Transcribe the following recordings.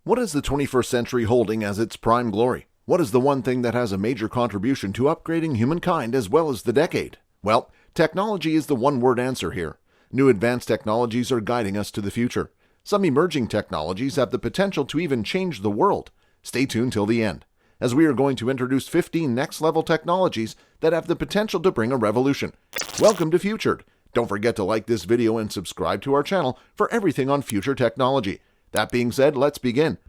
What is the 21st century holding as its prime glory? What is the one thing that has a major contribution to upgrading humankind as well as the decade? Well, technology is the one-word answer here. New advanced technologies are guiding us to the future. Some emerging technologies have the potential to even change the world. Stay tuned till the end, as we are going to introduce 15 next-level technologies that have the potential to bring a revolution. Welcome to Futured. Don't forget to like this video and subscribe to our channel for everything on future technology. That being said, let's begin.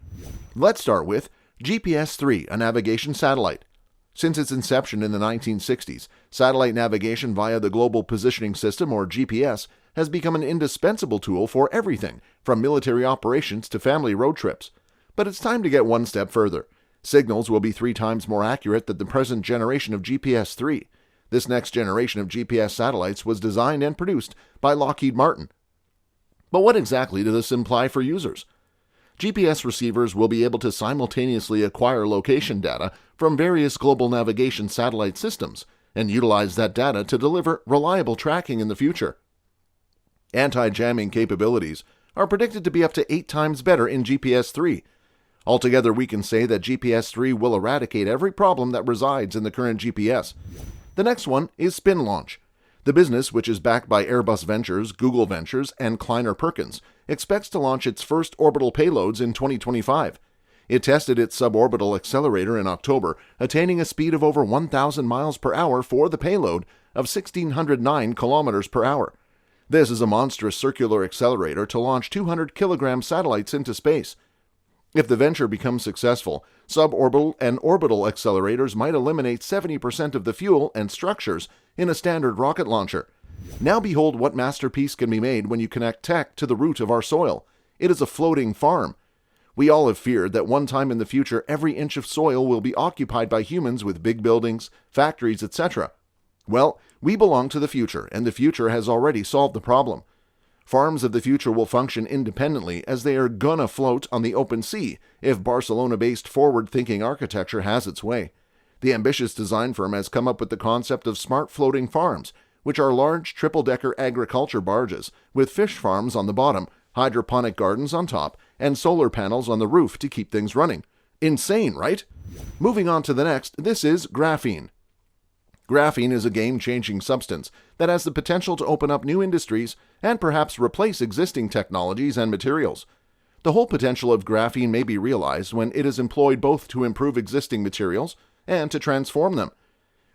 Let's start with GPS-3, a navigation satellite. Since its inception in the 1960s, satellite navigation via the Global Positioning System, or GPS, has become an indispensable tool for everything from military operations to family road trips. But it's time to get one step further. Signals will be 3 times more accurate than the present generation of GPS-3. This next generation of GPS satellites was designed and produced by Lockheed Martin. But what exactly does this imply for users? GPS receivers will be able to simultaneously acquire location data from various global navigation satellite systems and utilize that data to deliver reliable tracking in the future. Anti-jamming capabilities are predicted to be up to 8 times better in GPS-3. Altogether, we can say that GPS-3 will eradicate every problem that resides in the current GPS. The next one is Spinlaunch. The business, which is backed by Airbus Ventures, Google Ventures, and Kleiner Perkins, expects to launch its first orbital payloads in 2025. It tested its suborbital accelerator in October, attaining a speed of over 1,000 miles per hour for the payload of 1,609 kilometers per hour. This is a monstrous circular accelerator to launch 200-kilogram satellites into space. If the venture becomes successful, suborbital and orbital accelerators might eliminate 70% of the fuel and structures in a standard rocket launcher. Now behold what masterpiece can be made when you connect tech to the root of our soil. It is a floating farm. We all have feared that one time in the future every inch of soil will be occupied by humans with big buildings, factories, etc. Well, we belong to the future, and the future has already solved the problem. Farms of the future will function independently as they are gonna float on the open sea if Barcelona-based forward-thinking architecture has its way. The ambitious design firm has come up with the concept of smart floating farms, which are large triple-decker agriculture barges with fish farms on the bottom, hydroponic gardens on top, and solar panels on the roof to keep things running. Insane, right? Moving on to the next, this is graphene. Graphene is a game-changing substance that has the potential to open up new industries and perhaps replace existing technologies and materials. The whole potential of graphene may be realized when it is employed both to improve existing materials and to transform them.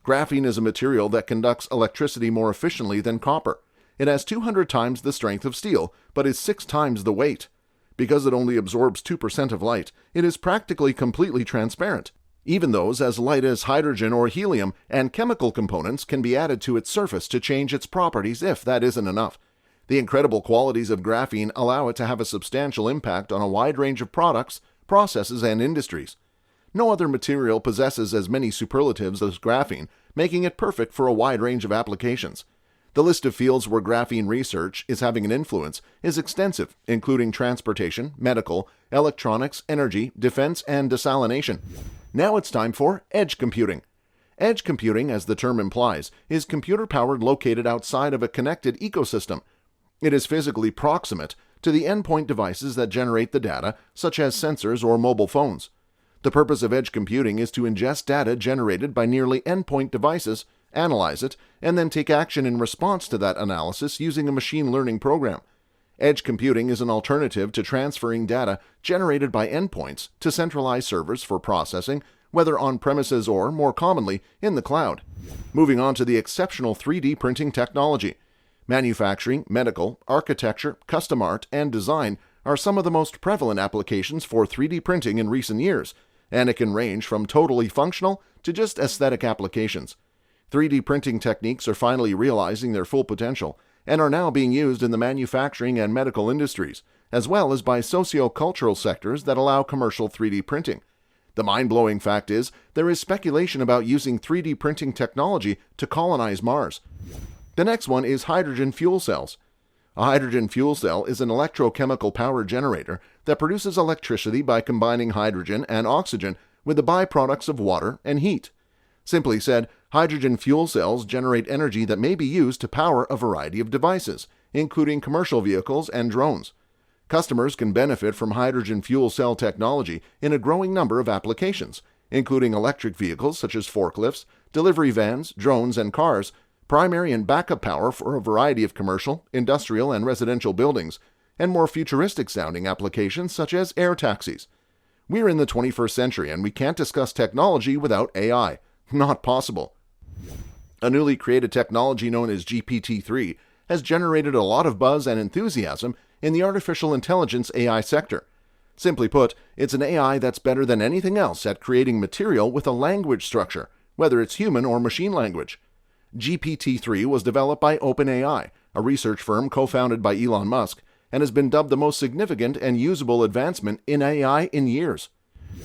Graphene is a material that conducts electricity more efficiently than copper. It has 200 times the strength of steel, but is 6 times the weight. Because it only absorbs 2% of light, it is practically completely transparent. Even those as light as hydrogen or helium and chemical components can be added to its surface to change its properties if that isn't enough. The incredible qualities of graphene allow it to have a substantial impact on a wide range of products, processes, and industries. No other material possesses as many superlatives as graphene, making it perfect for a wide range of applications. The list of fields where graphene research is having an influence is extensive, including transportation, medical, electronics, energy, defense, and desalination. Now it's time for edge computing. Edge computing, as the term implies, is computer power located outside of a connected ecosystem. It is physically proximate to the endpoint devices that generate the data, such as sensors or mobile phones. The purpose of edge computing is to ingest data generated by nearly endpoint devices, analyze it, and then take action in response to that analysis using a machine learning program. Edge computing is an alternative to transferring data generated by endpoints to centralized servers for processing, whether on-premises or, more commonly, in the cloud. Moving on to the exceptional 3D printing technology. Manufacturing, medical, architecture, custom art, and design are some of the most prevalent applications for 3D printing in recent years, and it can range from totally functional to just aesthetic applications. 3D printing techniques are finally realizing their full potential and are now being used in the manufacturing and medical industries, as well as by socio-cultural sectors that allow commercial 3D printing. The mind-blowing fact is, there is speculation about using 3D printing technology to colonize Mars. The next one is hydrogen fuel cells. A hydrogen fuel cell is an electrochemical power generator that produces electricity by combining hydrogen and oxygen with the byproducts of water and heat. Simply said, hydrogen fuel cells generate energy that may be used to power a variety of devices, including commercial vehicles and drones. Customers can benefit from hydrogen fuel cell technology in a growing number of applications, including electric vehicles such as forklifts, delivery vans, drones, and cars, primary and backup power for a variety of commercial, industrial, and residential buildings, and more futuristic-sounding applications such as air taxis. We're in the 21st century and we can't discuss technology without AI. Not possible. A newly created technology known as GPT-3 has generated a lot of buzz and enthusiasm in the artificial intelligence AI sector. Simply put, it's an AI that's better than anything else at creating material with a language structure, whether it's human or machine language. GPT-3 was developed by OpenAI, a research firm co-founded by Elon Musk, and has been dubbed the most significant and usable advancement in AI in years.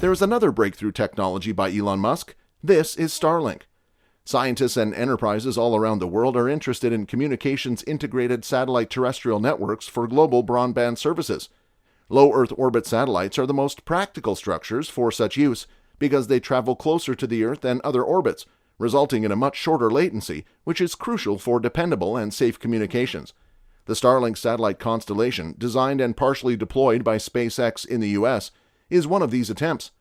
There is another breakthrough technology by Elon Musk. This is Starlink. Scientists and enterprises all around the world are interested in communications integrated satellite terrestrial networks for global broadband services. Low Earth orbit satellites are the most practical structures for such use because they travel closer to the Earth than other orbits, resulting in a much shorter latency, which is crucial for dependable and safe communications. The Starlink satellite constellation, designed and partially deployed by SpaceX in the US, is one of these attempts.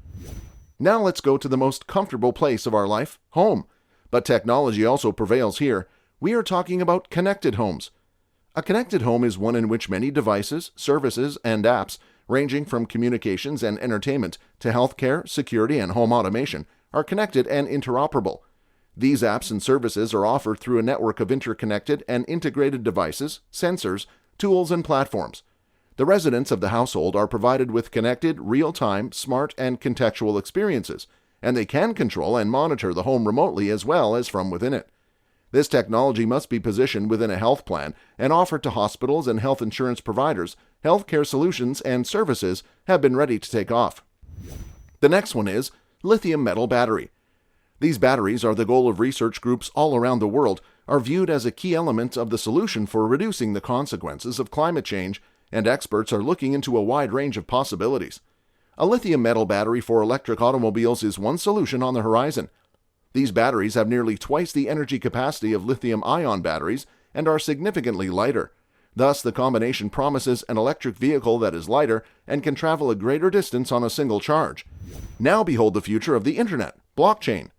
Now let's go to the most comfortable place of our life, home. But technology also prevails here. We are talking about connected homes. A connected home is one in which many devices, services, and apps, ranging from communications and entertainment to healthcare, security, and home automation, are connected and interoperable. These apps and services are offered through a network of interconnected and integrated devices, sensors, tools, and platforms. The residents of the household are provided with connected, real-time, smart, and contextual experiences, and they can control and monitor the home remotely as well as from within it. This technology must be positioned within a health plan and offered to hospitals and health insurance providers. Healthcare solutions and services have been ready to take off. The next one is lithium metal battery. These batteries are the goal of research groups all around the world, are viewed as a key element of the solution for reducing the consequences of climate change, and experts are looking into a wide range of possibilities. A lithium metal battery for electric automobiles is one solution on the horizon. These batteries have nearly twice the energy capacity of lithium-ion batteries and are significantly lighter. Thus, the combination promises an electric vehicle that is lighter and can travel a greater distance on a single charge. Now behold the future of the Internet, blockchain.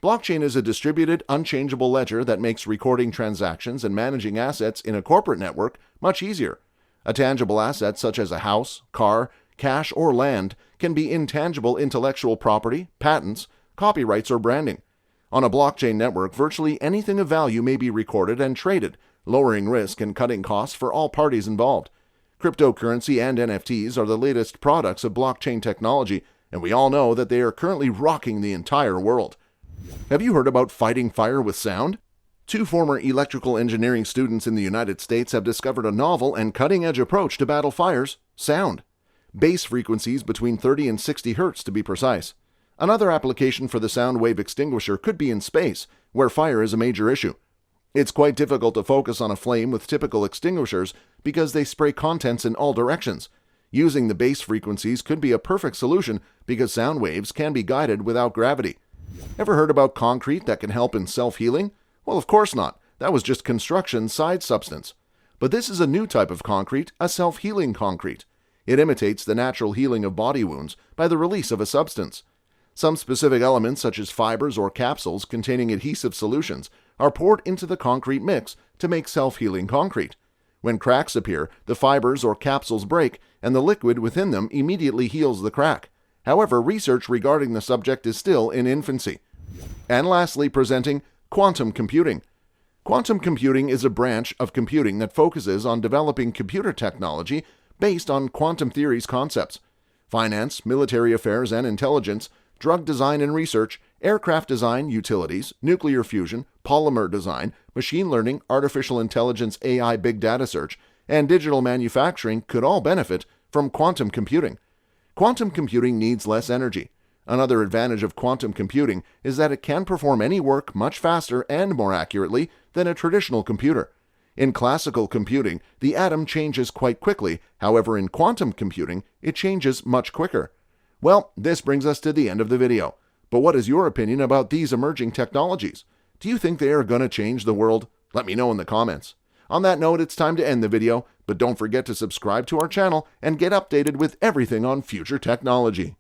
Blockchain is a distributed, unchangeable ledger that makes recording transactions and managing assets in a corporate network much easier. A tangible asset such as a house, car, cash, or land can be intangible intellectual property, patents, copyrights, or branding. On a blockchain network, virtually anything of value may be recorded and traded, lowering risk and cutting costs for all parties involved. Cryptocurrency and NFTs are the latest products of blockchain technology, and we all know that they are currently rocking the entire world. Have you heard about fighting fire with sound? Two former electrical engineering students in the United States have discovered a novel and cutting-edge approach to battle fires: sound. Bass frequencies between 30 and 60 hertz to be precise. Another application for the sound wave extinguisher could be in space, where fire is a major issue. It's quite difficult to focus on a flame with typical extinguishers because they spray contents in all directions. Using the bass frequencies could be a perfect solution because sound waves can be guided without gravity. Ever heard about concrete that can help in self-healing? Well, of course not. That was just construction's side substance. But this is a new type of concrete, a self-healing concrete. It imitates the natural healing of body wounds by the release of a substance. Some specific elements, such as fibers or capsules containing adhesive solutions, are poured into the concrete mix to make self-healing concrete. When cracks appear, the fibers or capsules break, and the liquid within them immediately heals the crack. However, research regarding the subject is still in infancy. And lastly, presenting quantum computing. Quantum computing is a branch of computing that focuses on developing computer technology based on quantum theory's concepts. Finance, military affairs and intelligence, drug design and research, aircraft design, utilities, nuclear fusion, polymer design, machine learning, artificial intelligence, AI, big data search, and digital manufacturing could all benefit from quantum computing. Quantum computing needs less energy. Another advantage of quantum computing is that it can perform any work much faster and more accurately than a traditional computer. In classical computing, the atom changes quite quickly. However, in quantum computing, it changes much quicker. Well, this brings us to the end of the video. But what is your opinion about these emerging technologies? Do you think they are going to change the world? Let me know in the comments. On that note, it's time to end the video, but don't forget to subscribe to our channel and get updated with everything on future technology.